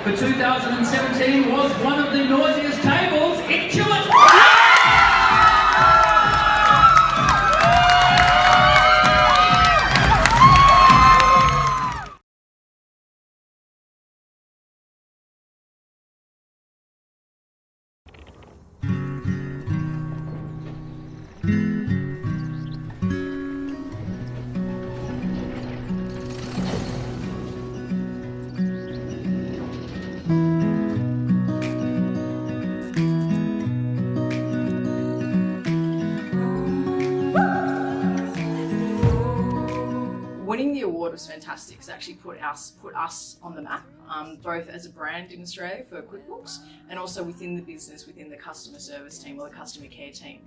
for 2017 was one of the noisiest tables, Intuit. Winning the award was fantastic. It's actually put us on the map, both as a brand in Australia for QuickBooks and also within the business, within the customer service team or the customer care team.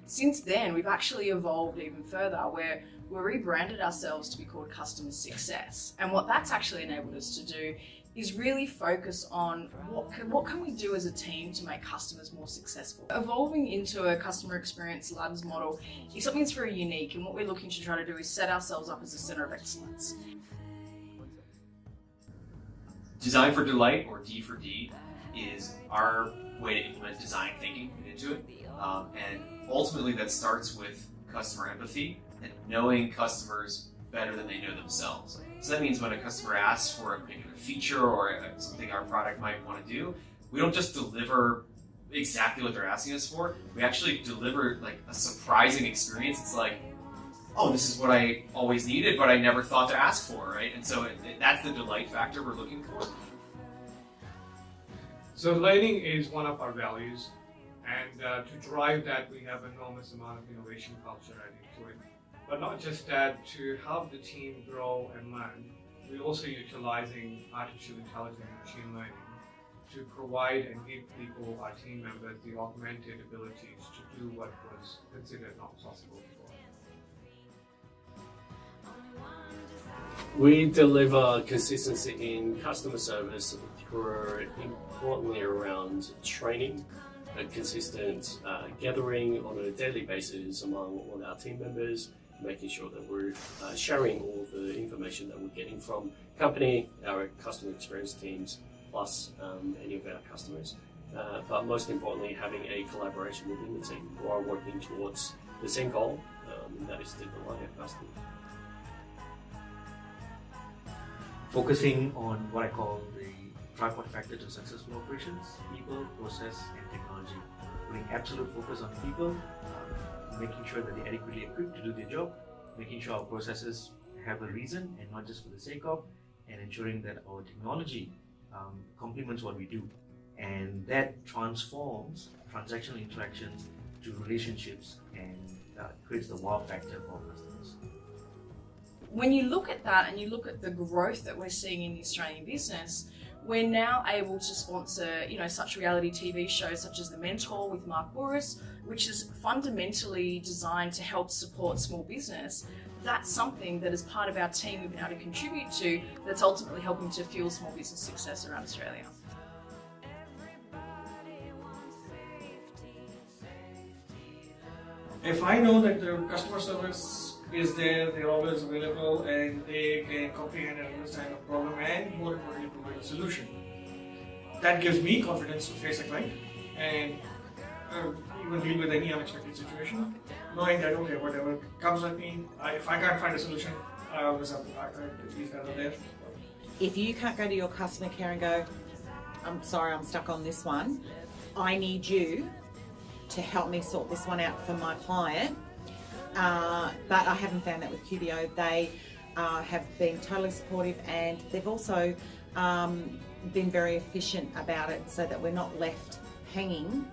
Since then, we've actually evolved even further where we rebranded ourselves to be called Customer Success. And what that's actually enabled us to do is really focus on what can we do as a team to make customers more successful. Evolving into a customer experience ladders model is something that's very unique, and what we're looking to try to do is set ourselves up as a centre of excellence. Design for Delight, or D for D, is our way to implement design thinking into it. And ultimately that starts with customer empathy and knowing customers better than they know themselves. So that means when a customer asks for a particular feature or something our product might want to do, we don't just deliver exactly what they're asking us for. We actually deliver like a surprising experience. It's like, oh, this is what I always needed, but I never thought to ask for, right? And so that's the delight factor we're looking for. So learning is one of our values, and to drive that, we have an enormous amount of innovation culture at Intuit. But not just that, to help the team grow and learn, we're also utilizing artificial intelligence and machine learning to provide and give people, our team members, the augmented abilities to do what was considered not possible before. We deliver consistency in customer service through, importantly, around training, a consistent gathering on a daily basis among all our team members, making sure that we're sharing all the information that we're getting from company, our customer experience teams, plus any of our customers. But most importantly, having a collaboration within the team who are working towards the same goal, and that is to delight our customers. Focusing on what I call the tripod factor to successful operations: people, process, and technology. Putting absolute focus on people, making sure that they're adequately equipped to do their job, making sure our processes have a reason and not just for the sake of, and ensuring that our technology complements what we do. And that transforms transactional interactions to relationships and creates the wow factor for our customers. When you look at that and you look at the growth that we're seeing in the Australian business, we're now able to sponsor, such reality TV shows such as The Mentor with Mark Bouris, which is fundamentally designed to help support small business. That's something that as part of our team we've been able to contribute to, that's ultimately helping to fuel small business success around Australia. If I know that the customer service is there, they're always available, and they can comprehend and understand a problem and more importantly provide a solution, that gives me confidence to face a client and even deal with any unexpected situation, knowing that okay, whatever comes at me, if I can't find a solution, I always have to partner with these guys are there. If you can't go to your customer care and go, I'm sorry, I'm stuck on this one, I need you to help me sort this one out for my client. But I haven't found that with QBO. They have been totally supportive, and they've also been very efficient about it so that we're not left hanging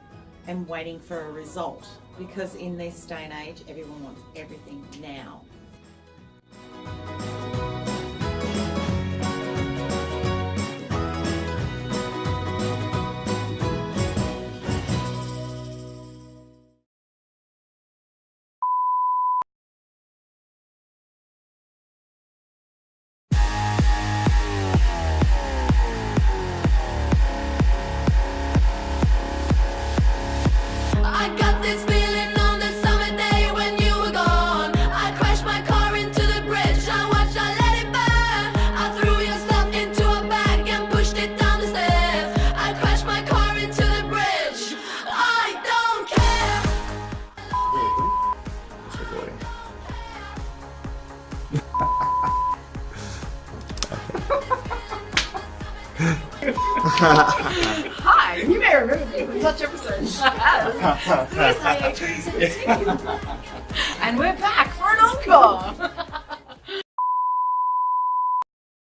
and waiting for a result, because in this day and age everyone wants everything now. I got this feeling on the summer day when you were gone. I crashed Hi, you may remember me from such episodes as CSIA 2017. And we're back for an encore!